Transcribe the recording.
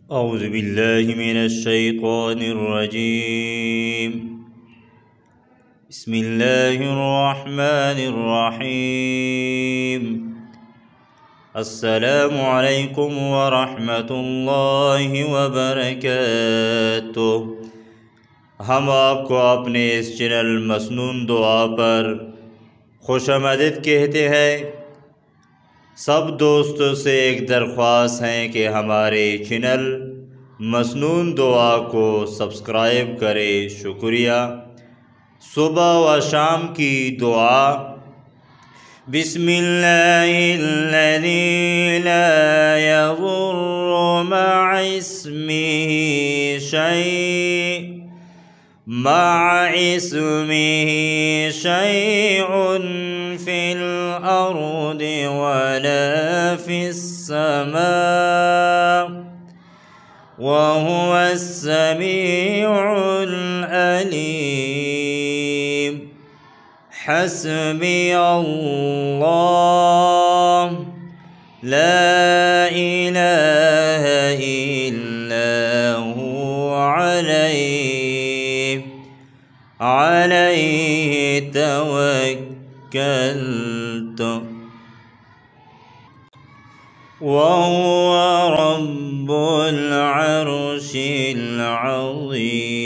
أعوذ بالله من الشيطان الرجيم بسم الله الرحمن الرحيم السلام عليكم ورحمة الله वबरकातुह। हम आपको अपने इस चैनल मसनून दुआ पर खुशामदीद कहते हैं। सब दोस्तों से एक दरख्वास्त है कि हमारे चैनल मसनून दुआ को सब्सक्राइब करें। शुक्रिया। सुबह व शाम की दुआ। बिस्मिल्लाहिल्लज़ी ला यज़ुर्रु मअ इस्मिही शैउन फिल अर्दि वला फिस्समा वहुवस्समीउल अलीम। हस्बी अल्लाह ला इलाहा इल्ला हु अलैहि तवक्कलतु वहुव रब्बुल अर्शिल अज़ीम।